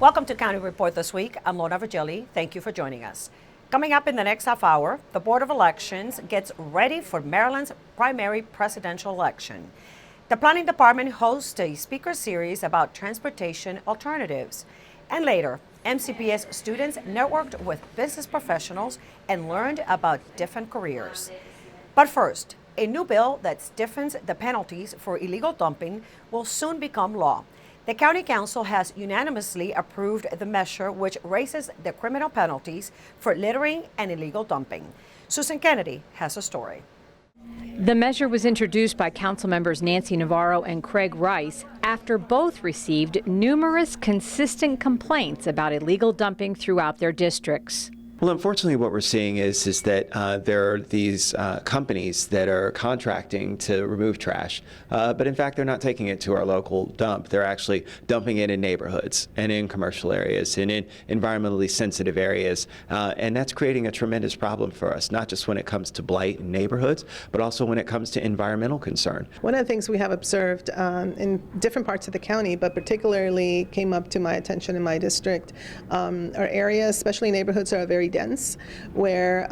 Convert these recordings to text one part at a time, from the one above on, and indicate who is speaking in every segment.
Speaker 1: Welcome to County Report this week. I'm Lorna Virgili. Thank you for joining us. Coming up in the next half hour, the Board of Elections gets ready for Maryland's primary presidential election. The Planning Department hosts a speaker series about transportation alternatives. And later, MCPS students networked with business professionals and learned about different careers. But first, a new bill that stiffens the penalties for illegal dumping will soon become law. The County Council has unanimously approved the measure, which raises the criminal penalties for littering and illegal dumping. Susan Kennedy has a story.
Speaker 2: The measure was introduced by council members Nancy Navarro and Craig Rice after both received numerous consistent complaints about illegal dumping throughout their districts.
Speaker 3: Well, unfortunately, what we're seeing is that there are these companies that are contracting to remove trash, but in fact, they're not taking it to our local dump. They're actually dumping it in neighborhoods and in commercial areas and in environmentally sensitive areas, and that's creating a tremendous problem for us, not just when it comes to blight in neighborhoods, but also when it comes to environmental concern.
Speaker 4: One of the things we have observed in different parts of the county, but particularly came up to my attention in my district, are areas, especially neighborhoods that are very dense, where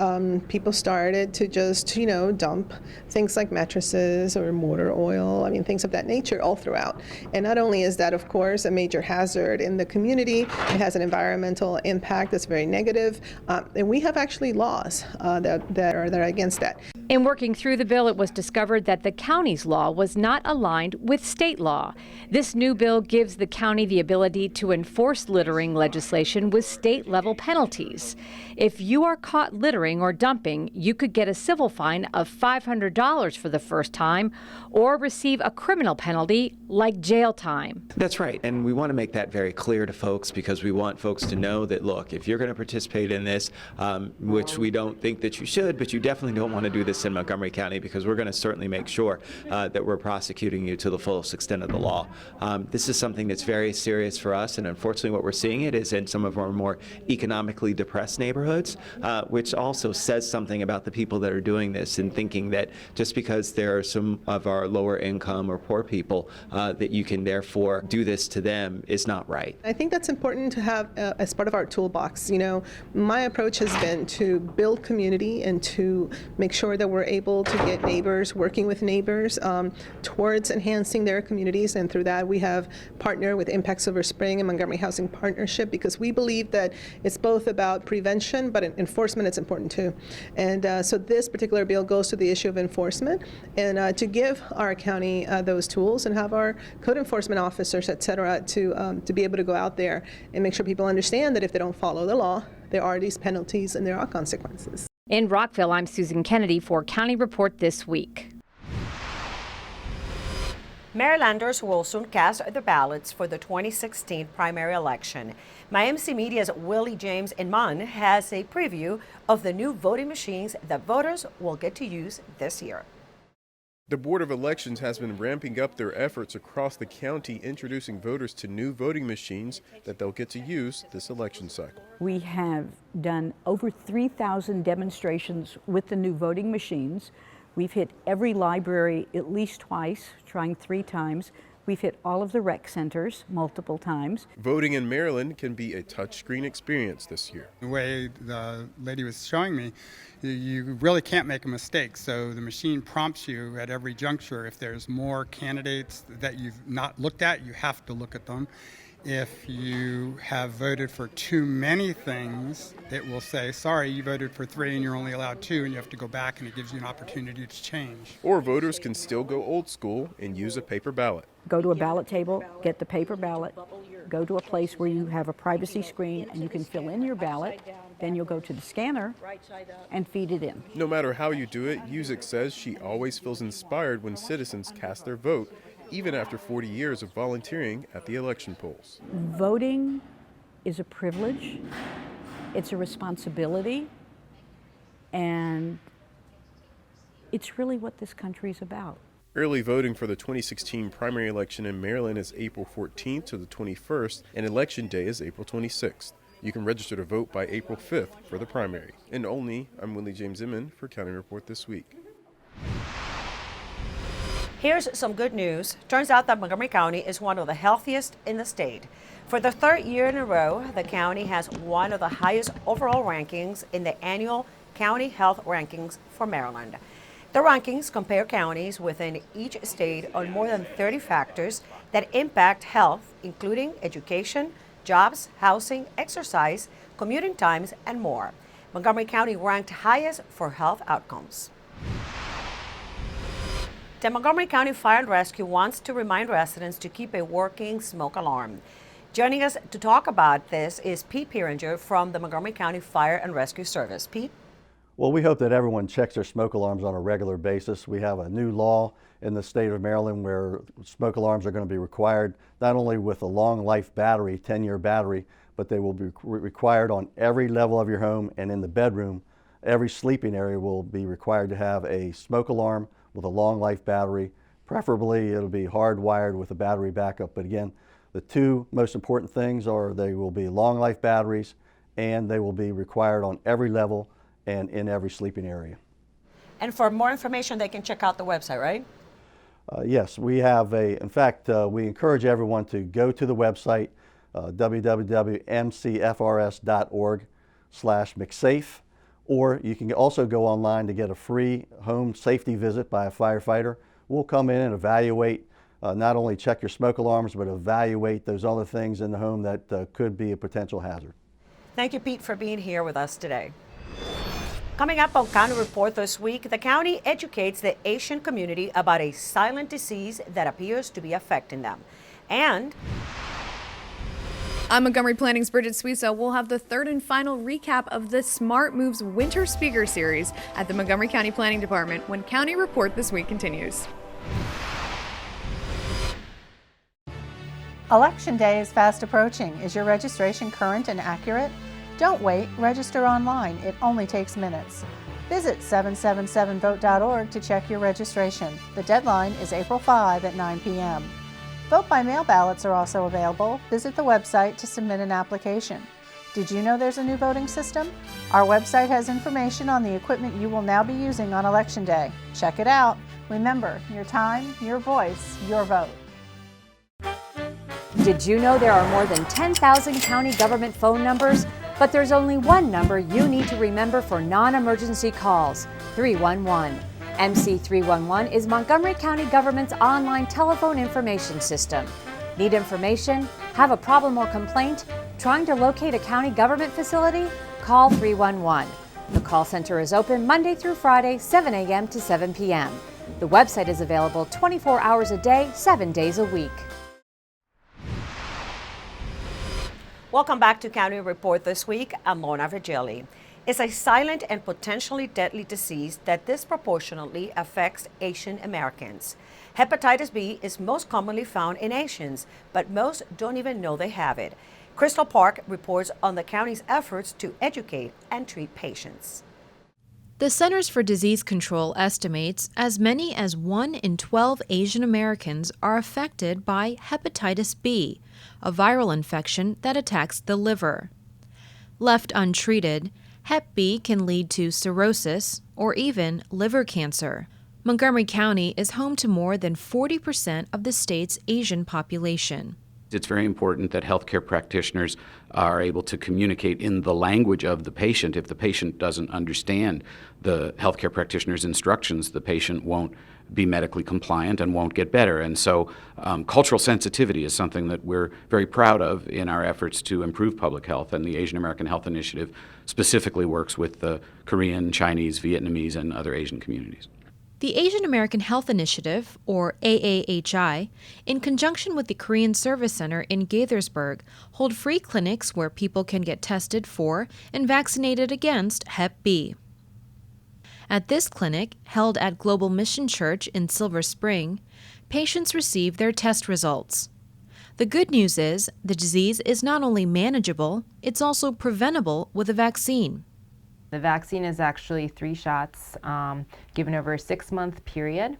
Speaker 4: people started to just, dump things like mattresses or motor oil, things of that nature all throughout. And not only is that, of course, a major hazard in the community, it has an environmental impact that's very negative, and we have actually laws that are against that.
Speaker 2: In working through the bill, it was discovered that the county's law was not aligned with state law. This new bill gives the county the ability to enforce littering legislation with state-level penalties. If you are caught littering or dumping, you could get a civil fine of $500 for the first time or receive a criminal penalty like jail time.
Speaker 3: That's right, and we want to make that very clear to folks because we want folks to know that, look, if you're going to participate in this, which we don't think that you should, but you definitely don't want to do this in Montgomery County because we're going to certainly make sure that we're prosecuting you to the fullest extent of the law. This is something that's very serious for us, and unfortunately what we're seeing it is in some of our more economically depressed neighborhoods, which also says something about the people that are doing this and thinking that just because there are some of our lower income or poor people that you can therefore do this to them is not right.
Speaker 4: I think that's important to have as part of our toolbox. My approach has been to build community and to make sure that we're able to get neighbors, working with neighbors towards enhancing their communities, and through that we have partnered with Impact Silver Spring and Montgomery Housing Partnership because we believe that it's both about prevention, but enforcement is important too. And so this particular bill goes to the issue of enforcement and to give our county those tools and have our code enforcement officers, et cetera, to be able to go out there and make sure people understand that if they don't follow the law, there are these penalties and there are consequences.
Speaker 2: In Rockville, I'm Susan Kennedy for County Report This Week.
Speaker 1: Marylanders will soon cast their ballots for the 2016 primary election. MyMC Media's Willie James Inman has a preview of the new voting machines that voters will get to use this year.
Speaker 5: The Board of Elections has been ramping up their efforts across the county, introducing voters to new voting machines that they'll get to use this election cycle.
Speaker 6: We have done over 3,000 demonstrations with the new voting machines. We've hit every library at least twice, trying 3 times. We've hit all of the rec centers multiple times.
Speaker 5: Voting in Maryland can be a touchscreen experience this year.
Speaker 7: The way the lady was showing me, you really can't make a mistake. So the machine prompts you at every juncture. If there's more candidates that you've not looked at, you have to look at them. If you have voted for too many things, it will say, sorry, you voted for 3 and you're only allowed 2, and you have to go back, and it gives you an opportunity to change.
Speaker 5: Or voters can still go old school and use a paper ballot.
Speaker 6: Go to a ballot table, get the paper ballot, go to a place where you have a privacy screen and you can fill in your ballot. Then you'll go to the scanner and feed it in.
Speaker 5: No matter how you do it, Usick says she always feels inspired when citizens cast their vote, even after 40 years of volunteering at the election polls.
Speaker 6: Voting is a privilege, it's a responsibility, and it's really what this country's about.
Speaker 5: Early voting for the 2016 primary election in Maryland is April 14th to the 21st, and Election Day is April 26th. You can register to vote by April 5th for the primary. In Olney, I'm Willie James Inman for County Report This Week.
Speaker 1: Here's some good news. Turns out that Montgomery County is one of the healthiest in the state. For the third year in a row, the county has one of the highest overall rankings in the annual County Health Rankings for Maryland. The rankings compare counties within each state on more than 30 factors that impact health, including education, jobs, housing, exercise, commuting times, and more. Montgomery County ranked highest for health outcomes. The Montgomery County Fire and Rescue wants to remind residents to keep a working smoke alarm. Joining us to talk about this is Pete Pieringer from the Montgomery County Fire and Rescue Service. Pete?
Speaker 8: Well, we hope that everyone checks their smoke alarms on a regular basis. We have a new law in the state of Maryland where smoke alarms are going to be required, not only with a long life battery, 10-year battery, but they will be required on every level of your home, and in the bedroom, every sleeping area will be required to have a smoke alarm with a long life battery. Preferably it'll be hardwired with a battery backup, but again, the two most important things are they will be long life batteries and they will be required on every level and in every sleeping area.
Speaker 1: And for more information, they can check out the website, right?
Speaker 8: Yes, we have in fact, we encourage everyone to go to the website, www.mcfrs.org/McSafe, or you can also go online to get a free home safety visit by a firefighter. We'll come in and evaluate, not only check your smoke alarms, but evaluate those other things in the home that could be a potential hazard.
Speaker 1: Thank you, Pete, for being here with us today. Coming up on County Report this week, the county educates the Asian community about a silent disease that appears to be affecting them. And
Speaker 9: I'm Montgomery Planning's Bridget Suizo. We'll have the third and final recap of the Smart Moves Winter Speaker Series at the Montgomery County Planning Department when County Report this week continues.
Speaker 10: Election Day is fast approaching. Is your registration current and accurate? Don't wait. Register online. It only takes minutes. Visit 777vote.org to check your registration. The deadline is April 5 at 9 p.m. Vote by mail ballots are also available. Visit the website to submit an application. Did you know there's a new voting system? Our website has information on the equipment you will now be using on Election Day. Check it out. Remember, your time, your voice, your vote.
Speaker 2: Did you know there are more than 10,000 county government phone numbers? But there's only one number you need to remember for non-emergency calls, 311. MC311 is Montgomery County government's online telephone information system. Need information? Have a problem or complaint? Trying to locate a county government facility? Call 311. The call center is open Monday through Friday, 7 a.m. to 7 p.m. The website is available 24 hours a day, 7 days a week.
Speaker 1: welcome back to County Report this week. I'm Lorna Virgili. It's a silent and potentially deadly disease that disproportionately affects Asian Americans. Hepatitis B is most commonly found in Asians, but most don't even know they have it. Crystal Park reports on the county's efforts to educate and treat patients.
Speaker 11: The Centers for Disease Control estimates as many as 1 in 12 Asian Americans are affected by hepatitis B, a viral infection that attacks the liver. Left untreated, Hep B can lead to cirrhosis or even liver cancer. Montgomery County is home to more than 40% of the state's Asian population.
Speaker 12: It's very important that healthcare practitioners are able to communicate in the language of the patient. If the patient doesn't understand the healthcare practitioner's instructions, the patient won't be medically compliant and won't get better. And so cultural sensitivity is something that we're very proud of in our efforts to improve public health, and the Asian American Health Initiative specifically works with the Korean, Chinese, Vietnamese, and other Asian communities.
Speaker 11: The Asian American Health Initiative, or AAHI, in conjunction with the Korean Service Center in Gaithersburg, hold free clinics where people can get tested for and vaccinated against Hep B. At this clinic, held at Global Mission Church in Silver Spring, patients receive their test results. The good news is the disease is not only manageable, it's also preventable with a vaccine.
Speaker 13: The vaccine is actually 3 shots given over a 6-month period.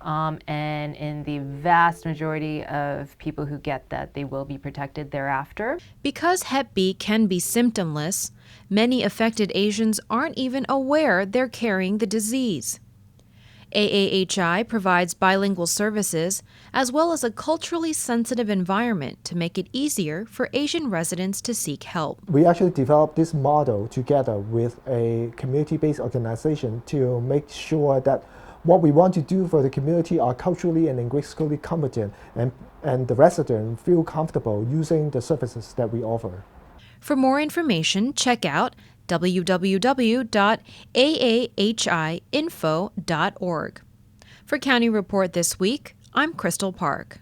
Speaker 13: And in the vast majority of people who get that, they will be protected thereafter.
Speaker 11: Because Hep B can be symptomless, many affected Asians aren't even aware they're carrying the disease. AAHI provides bilingual services as well as a culturally sensitive environment to make it easier for Asian residents to seek help.
Speaker 14: We actually developed this model together with a community-based organization to make sure that what we want to do for the community are culturally and linguistically competent, and the residents feel comfortable using the services that we offer.
Speaker 11: For more information, check out www.aahinfo.org. For County Report This Week, I'm Crystal Park.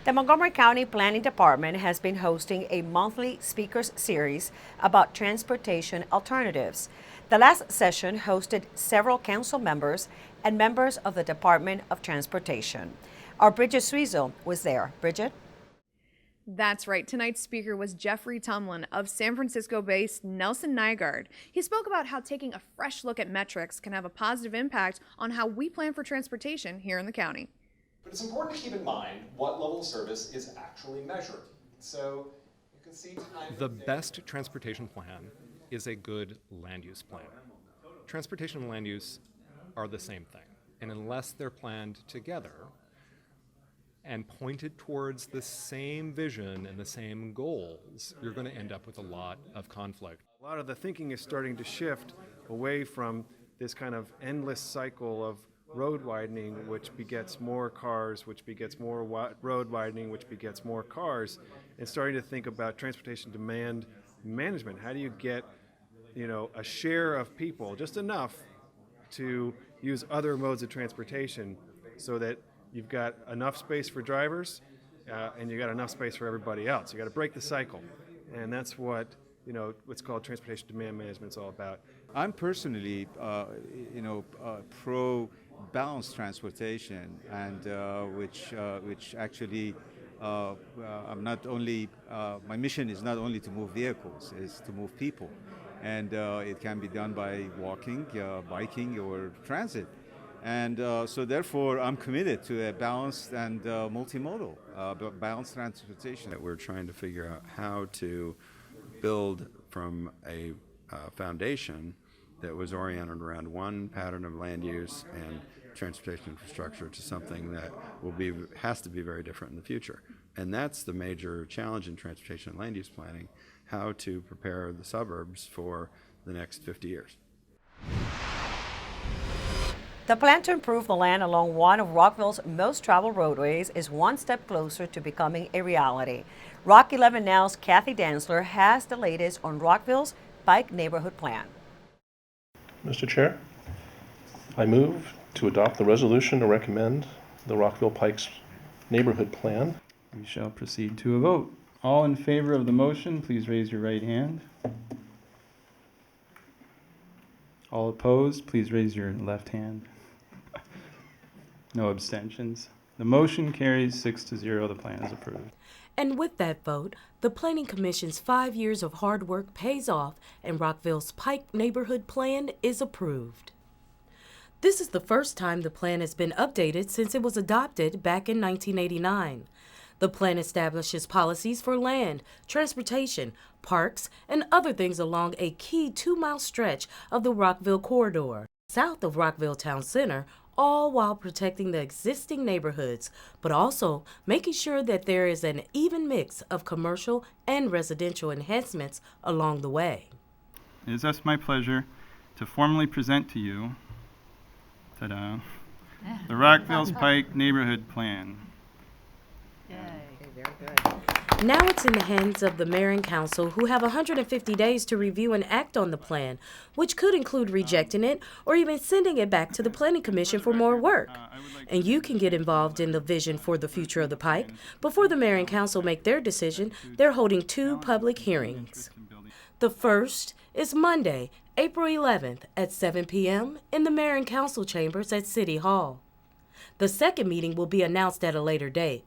Speaker 1: The Montgomery County Planning Department has been hosting a monthly speakers series about transportation alternatives. The last session hosted several council members and members of the Department of Transportation. Our Bridget Suizo was there. Bridget?
Speaker 9: That's right. Tonight's speaker was Jeffrey Tumlin of San Francisco-based Nelson Nygaard. He spoke about how taking a fresh look at metrics can have a positive impact on how we plan for transportation here in the county.
Speaker 15: But it's important to keep in mind what level of service is actually measured. So you can see
Speaker 16: the best transportation plan is a good land use plan. Transportation and land use are the same thing, and unless they're planned together and pointed towards the same vision and the same goals, you're going to end up with a lot of conflict.
Speaker 17: A lot of the thinking is starting to shift away from this kind of endless cycle of road widening, which begets more cars, which begets more road widening, which begets more cars, and starting to think about transportation demand management. How do you get, a share of people, just enough to use other modes of transportation so that you've got enough space for drivers and you got enough space for everybody else. You got to break the cycle, and that's what what's called transportation demand management is all about.
Speaker 18: I'm personally, pro balanced transportation, and which actually I'm not only my mission is not only to move vehicles, it's to move people, and it can be done by walking, biking, or transit. And so therefore, I'm committed to a balanced and multimodal, balanced transportation.
Speaker 19: We're trying to figure out how to build from a foundation that was oriented around one pattern of land use and transportation infrastructure to something that has to be very different in the future. And that's the major challenge in transportation and land use planning, how to prepare the suburbs for the next 50 years.
Speaker 1: The plan to improve the land along one of Rockville's most traveled roadways is one step closer to becoming a reality. Rock 11 Now's Kathy Dantzler has the latest on Rockville's Pike Neighborhood Plan.
Speaker 20: Mr. Chair, I move to adopt the resolution to recommend the Rockville Pikes Neighborhood Plan.
Speaker 21: We shall proceed to a vote. All in favor of the motion, please raise your right hand. All opposed, please raise your left hand. No abstentions. The motion carries 6-0. The plan is approved.
Speaker 22: And with that vote, the Planning Commission's 5 years of hard work pays off and Rockville's Pike Neighborhood Plan is approved. This is the first time the plan has been updated since it was adopted back in 1989. The plan establishes policies for land, transportation, parks, and other things along a key 2-mile stretch of the Rockville corridor, south of Rockville Town Center, all while protecting the existing neighborhoods, but also making sure that there is an even mix of commercial and residential enhancements along the way.
Speaker 21: It is thus my pleasure to formally present to you the Rockville's Pike Neighborhood Plan.
Speaker 1: Yay. Okay, very good.
Speaker 22: Now it's in the hands of the mayor and council, who have 150 days to review and act on the plan, which could include rejecting it or even sending it back to the Planning Commission for more work. And you can get involved in the vision for the future of the Pike. Before the mayor and council make their decision, they're holding 2 public hearings. The first is Monday, April 11th at 7 p.m. in the mayor and council chambers at City Hall. The second meeting will be announced at a later date.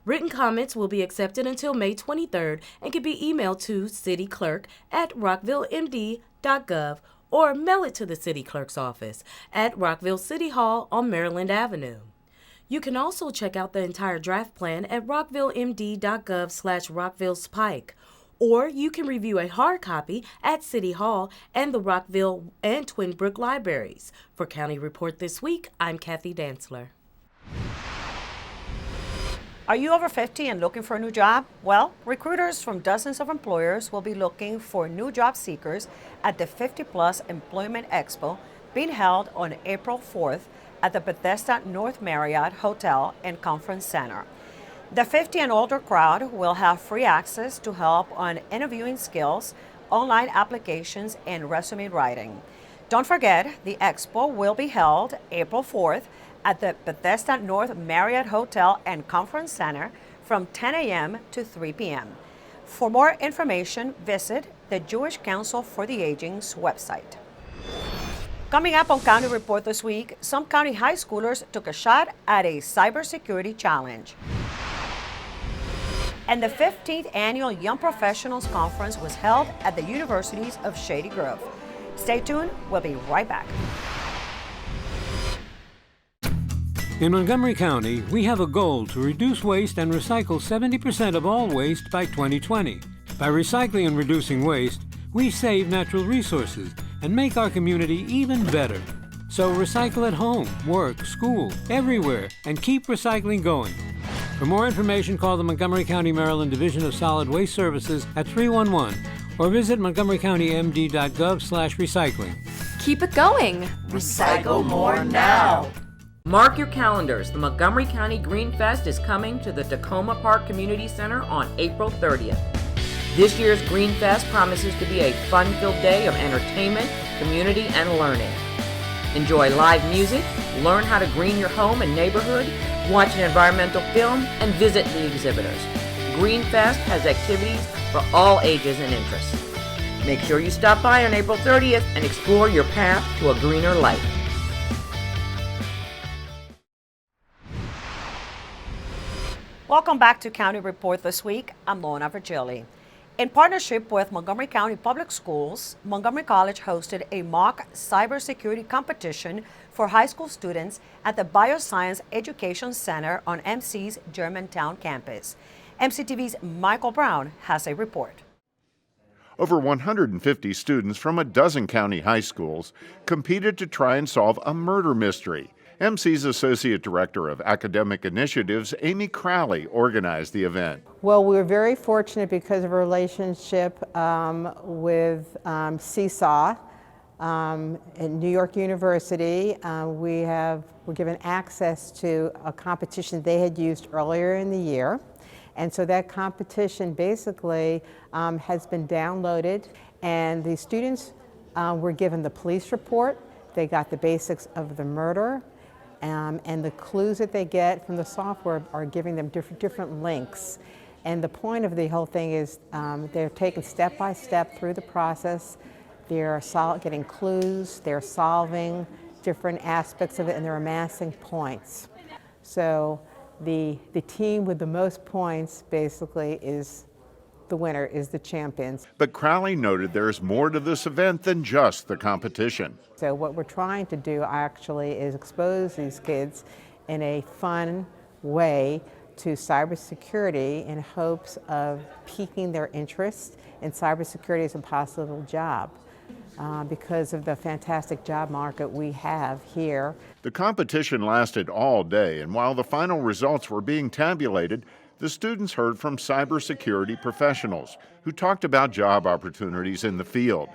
Speaker 22: Written comments will be accepted until May 23rd and can be emailed to cityclerk@rockvillemd.gov or mail it to the city clerk's office at Rockville City Hall on Maryland Avenue. You can also check out the entire draft plan at rockvillemd.gov/rockvillespike or you can review a hard copy at City Hall and the Rockville and Twin Brook libraries. For County Report This Week, I'm Kathy Dantzler.
Speaker 1: Are you over 50 and looking for a new job? Well, recruiters from dozens of employers will be looking for new job seekers at the 50 Plus Employment Expo being held on April 4th at the Bethesda North Marriott Hotel and Conference Center. The 50 and older crowd will have free access to help on interviewing skills, online applications, and resume writing. Don't forget, the expo will be held April 4th at the Bethesda North Marriott Hotel and Conference Center from 10 a.m. to 3 p.m. For more information, visit the Jewish Council for the Aging's website. Coming up on County Report This Week, some county high schoolers took a shot at a cybersecurity challenge. And the 15th Annual Young Professionals Conference was held at the Universities of Shady Grove. Stay tuned, we'll be right back.
Speaker 3: In Montgomery County, we have a goal to reduce waste and recycle 70% of all waste by 2020. By recycling and reducing waste, we save natural resources and make our community even better. So recycle at home, work, school, everywhere, and keep recycling going. For more information, call the Montgomery County, Maryland Division of Solid Waste Services at 311 or visit montgomerycountymd.gov/recycling.
Speaker 4: Keep it going.
Speaker 23: Recycle more now.
Speaker 4: Mark your calendars. The Montgomery County Green Fest is coming to the Tacoma Park Community Center on April 30th. This year's Green Fest promises to be a fun-filled day of entertainment, community, and learning. Enjoy live music, learn how to green your home and neighborhood, watch an environmental film, and visit the exhibitors. Green Fest has activities for all ages and interests. Make sure you stop by on April 30th and explore your path to a greener life.
Speaker 1: Welcome back to County Report This Week. I'm Lorna Virgili. In partnership with Montgomery County Public Schools, Montgomery College hosted a mock cybersecurity competition for high school students at the Bioscience Education Center on MC's Germantown campus. MCTV's Michael Brown has a report.
Speaker 24: Over 150 students from a dozen county high schools competed to try and solve a murder mystery. MC's Associate Director of Academic Initiatives, Amy Crowley, organized the event.
Speaker 25: Well, we were very fortunate because of a relationship with Seesaw at New York University. We're given access to a competition they had used earlier in the year. And so that competition basically has been downloaded, and the students were given the police report. They got the basics of the murder. And the clues that they get from the software are giving them different links. And the point of the whole thing is they're taken step by step through the process. They're getting clues, they're solving different aspects of it, and they're amassing points. So the team with the most points basically is the winner, is the champions.
Speaker 24: But Crowley noted there's more to this event than just the competition.
Speaker 25: So what we're trying to do actually is expose these kids in a fun way to cybersecurity in hopes of piquing their interest in cybersecurity as a possible job because of the fantastic job market we have here.
Speaker 24: The competition lasted all day, and while the final results were being tabulated, the students heard from cybersecurity professionals who talked about job opportunities in the field.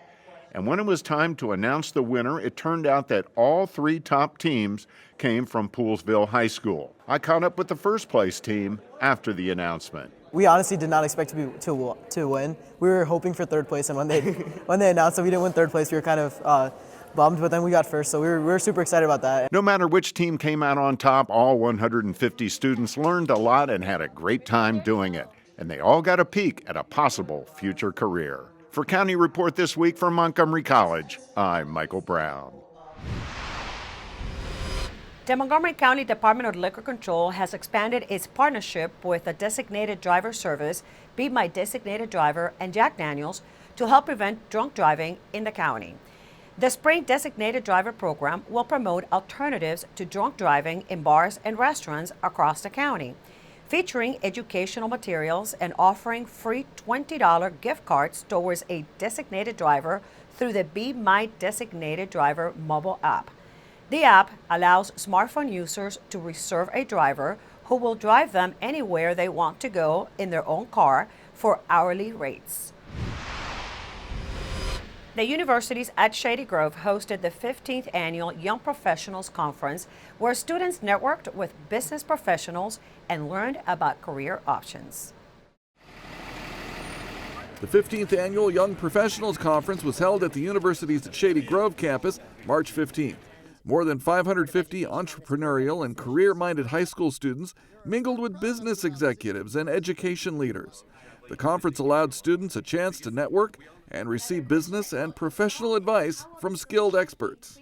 Speaker 24: And when it was time to announce the winner, it turned out that all three top teams came from Poolesville High School. I caught up with the first place team after the announcement.
Speaker 26: We honestly did not expect to win. We were hoping for third place, and when they announced that we didn't win third place, we were kind of bummed, but then we got first, so we were super excited about that.
Speaker 24: No matter which team came out on top, all 150 students learned a lot and had a great time doing it. And they all got a peek at a possible future career. For County Report This Week from Montgomery College, I'm Michael Brown.
Speaker 1: The Montgomery County Department of Liquor Control has expanded its partnership with the Designated Driver Service, Be My Designated Driver, and Jack Daniels to help prevent drunk driving in the county. The Spring Designated Driver program will promote alternatives to drunk driving in bars and restaurants across the county. featuring educational materials and offering free $20 gift cards towards a designated driver through the Be My Designated Driver mobile app. The app allows smartphone users to reserve a driver who will drive them anywhere they want to go in their own car for hourly rates. The universities at Shady Grove hosted the 15th annual Young Professionals Conference, where students networked with business professionals and learned about career options.
Speaker 2: The 15th annual Young Professionals Conference was held at the university's Shady Grove campus March 15th. More than 550 entrepreneurial and career-minded high school students mingled with business executives and education leaders. The conference allowed students a chance to network and receive business and professional advice from skilled experts.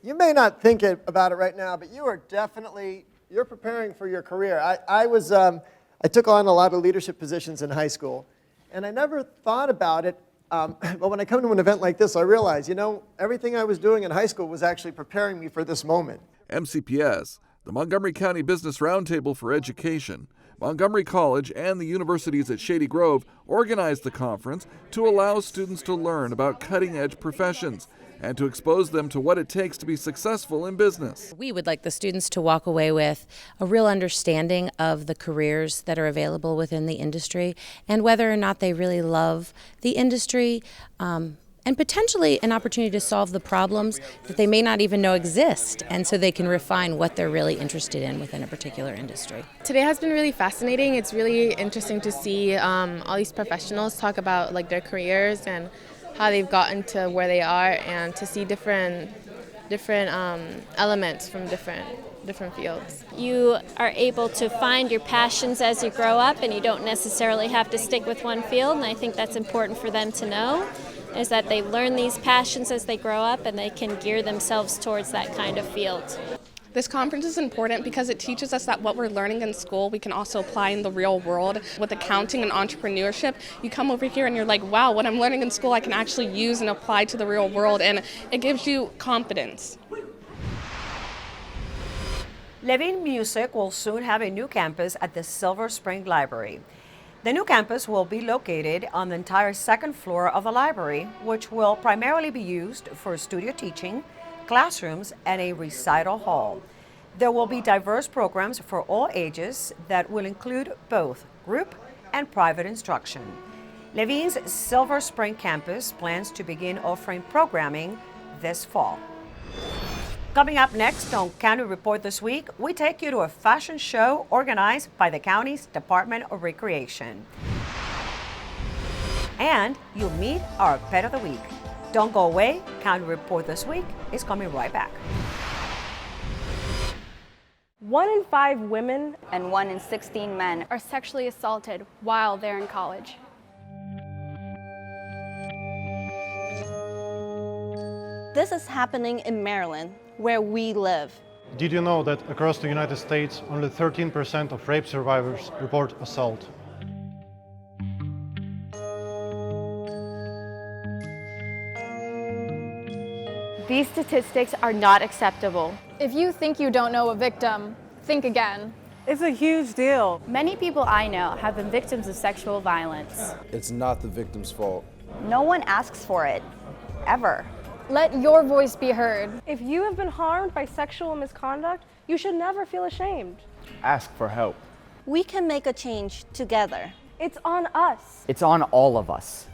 Speaker 5: You may not think about it right now, but you're preparing for your career. I took on a lot of leadership positions in high school, and I never thought about it. But when I come to an event like this, I realize, everything I was doing in high school was actually preparing me for this moment.
Speaker 2: MCPS, the Montgomery County Business Roundtable for Education, Montgomery College, and the universities at Shady Grove organized the conference to allow students to learn about cutting-edge professions and to expose them to what it takes to be successful in business.
Speaker 6: We would like the students to walk away with a real understanding of the careers that are available within the industry and whether or not they really love the industry, and potentially an opportunity to solve the problems that they may not even know exist, and so they can refine what they're really interested in within a particular industry.
Speaker 7: Today has been really fascinating. It's really interesting to see all these professionals talk about their careers and how they've gotten to where they are, and to see different elements from different fields.
Speaker 8: You are able to find your passions as you grow up, and you don't necessarily have to stick with one field, and I think that's important for them to know, is that they learn these passions as they grow up and they can gear themselves towards that kind of field.
Speaker 10: This conference is important because it teaches us that what we're learning in school we can also apply in the real world. With accounting and entrepreneurship, you come over here and you're like, wow, what I'm learning in school I can actually use and apply to the real world, and it gives you confidence.
Speaker 1: Levine Music will soon have a new campus at the Silver Spring Library. The new campus will be located on the entire second floor of the library, which will primarily be used for studio teaching, classrooms, and a recital hall. There will be diverse programs for all ages that will include both group and private instruction. Levine's Silver Spring campus plans to begin offering programming this fall. Coming up next on County Report This Week, we take you to a fashion show organized by the county's Department of Recreation. And you'll meet our Pet of the Week. Don't go away. County Report This Week is coming right back.
Speaker 27: 1 in 5 women
Speaker 28: and 1 in 16 men
Speaker 27: are sexually assaulted while they're in college.
Speaker 29: This is happening in Maryland, where we live.
Speaker 30: Did you know that across the United States, only 13% of rape survivors report assault?
Speaker 27: These statistics are not acceptable. If you think you don't know a victim, think again.
Speaker 28: It's a huge deal. Many people I know have been victims of sexual violence.
Speaker 31: It's not the victim's fault.
Speaker 28: No one asks for it, ever.
Speaker 27: Let your voice be heard. If you have been harmed by sexual misconduct, you should never feel ashamed.
Speaker 31: Ask for help.
Speaker 29: We can make a change together.
Speaker 27: It's on us.
Speaker 32: It's on all of us.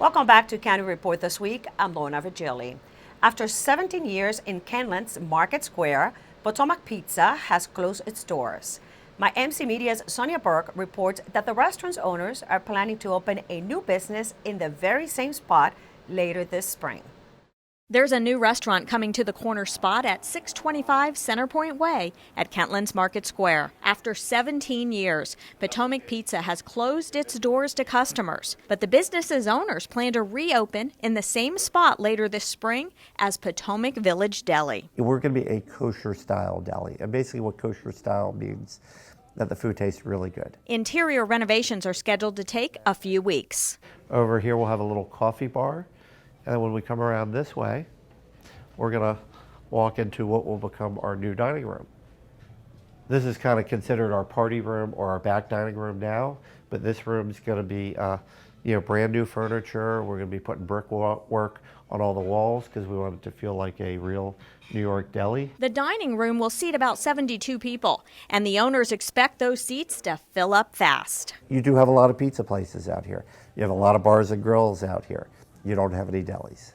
Speaker 1: Welcome back to County Report This Week. I'm Lorna Virgili. After 17 years in Kentland's Market Square, Potomac Pizza has closed its doors. My MC Media's Sonia Burke reports that the restaurant's owners are planning to open a new business in the very same spot later this spring.
Speaker 33: There's a new restaurant coming to the corner spot at 625 Centerpoint Way at Kentland's Market Square. After 17 years, Potomac Pizza has closed its doors to customers, but the business's owners plan to reopen in the same spot later this spring as Potomac Village Deli.
Speaker 34: We're going to be a kosher-style deli. And basically what kosher-style means
Speaker 9: that the food tastes really good.
Speaker 33: Interior renovations are scheduled to take a few weeks.
Speaker 11: Over here we'll have a little coffee bar, and when we come around this way, we're going to walk into what will become our new dining room. This is kind of considered our party room or our back dining room now, but this room is going to be brand new furniture. We're going to be putting brickwork on all the walls because we want it to feel like a real New York deli.
Speaker 33: The dining room will seat about 72 people, and the owners expect those seats to fill up fast.
Speaker 11: You do have a lot of pizza places out here. You have a lot of bars and grills out here. You don't have any delis.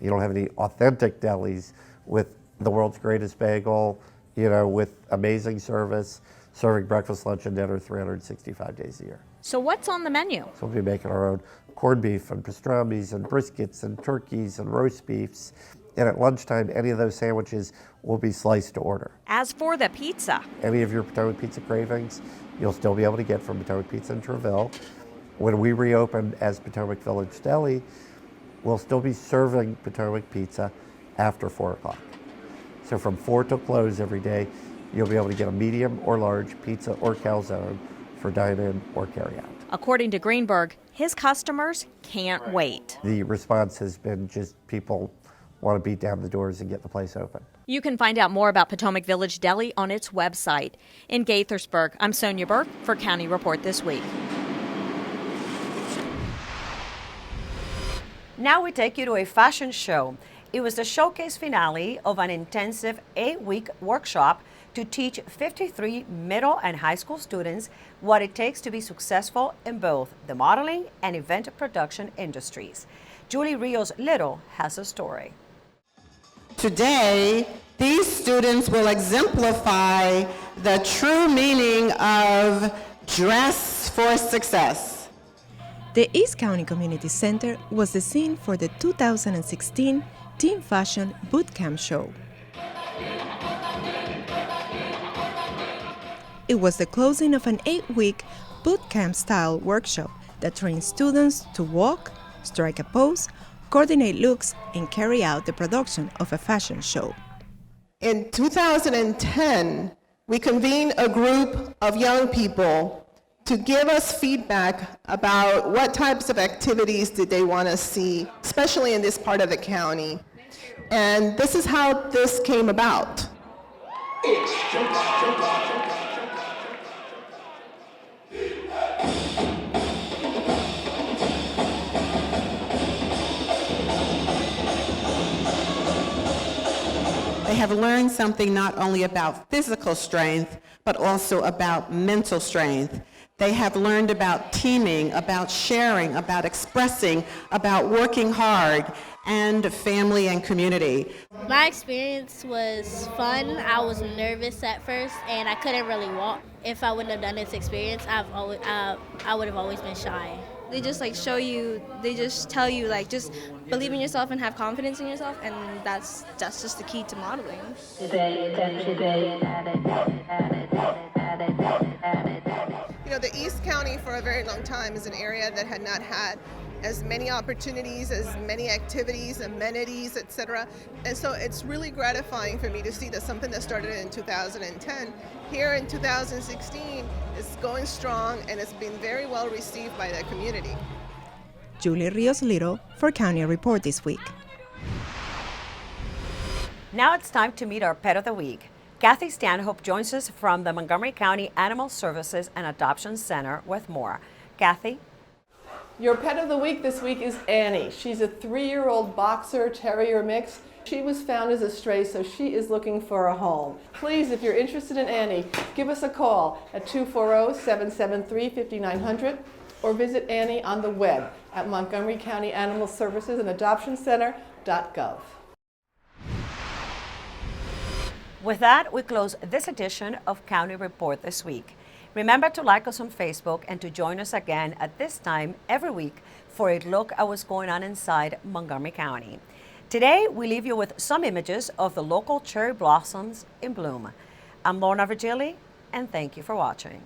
Speaker 11: You don't have any authentic delis with the world's greatest bagel, with amazing service, serving breakfast, lunch, and dinner 365 days a year.
Speaker 33: So what's on the menu?
Speaker 11: So we'll be making our own corned beef and pastrami's and briskets and turkeys and roast beefs. And at lunchtime, any of those sandwiches will be sliced to order.
Speaker 33: As for the pizza,
Speaker 11: any of your Potomac Pizza cravings, you'll still be able to get from Potomac Pizza in Treville. When we reopen as Potomac Village Deli, we'll still be serving Potomac Pizza after 4 o'clock. So from 4 till close every day, you'll be able to get a medium or large pizza or calzone for dine-in or carry-out.
Speaker 33: According to Greenberg, his customers can't wait.
Speaker 11: The response has been just people want to beat down the doors and get the place open.
Speaker 33: You can find out more about Potomac Village Deli on its website. In Gaithersburg, I'm Sonia Burke for County Report This Week.
Speaker 1: Now we take you to a fashion show. It was the showcase finale of an intensive 8-week workshop to teach 53 middle and high school students what it takes to be successful in both the modeling and event production industries. Julie Rios Little has a story.
Speaker 12: Today, these students will exemplify the true meaning of dress for success.
Speaker 13: The East County Community Center was the scene for the 2016 Teen Fashion Bootcamp Show. It was the closing of an 8-week bootcamp-style workshop that trains students to walk, strike a pose, coordinate looks, and carry out the production of a fashion show.
Speaker 12: In 2010, we convened a group of young people to give us feedback about what types of activities did they want to see, especially in this part of the county. And this is how this came about. They have learned something not only about physical strength, but also about mental strength. They have learned about teaming, about sharing, about expressing, about working hard, and family and community.
Speaker 14: My experience was fun. I was nervous at first, and I couldn't really walk. If I wouldn't have done this experience, I would have always been shy.
Speaker 15: They just show you, they just tell you just believe in yourself and have confidence in yourself, and that's just the key to modeling.
Speaker 16: The East County for a very long time is an area that had not had as many opportunities, as many activities, amenities, etc. And so it's really gratifying for me to see that something that started in 2010 here in 2016 is going strong and it's been very well received by the community.
Speaker 13: Julie Rios Little for County Report This Week.
Speaker 1: Now it's time to meet our Pet of the Week. Kathy Stanhope joins us from the Montgomery County Animal Services and Adoption Center with more. Kathy?
Speaker 17: Your Pet of the Week this week is Annie. She's a 3-year-old boxer terrier mix. She was found as a stray, so she is looking for a home. Please, if you're interested in Annie, give us a call at 240-773-5900 or visit Annie on the web at Montgomery County Animal Services and Adoption Center.gov.
Speaker 1: With that, we close this edition of County Report This Week. Remember to like us on Facebook and to join us again at this time every week for a look at what's going on inside Montgomery County. Today, we leave you with some images of the local cherry blossoms in bloom. I'm Lorna Virgili, and thank you for watching.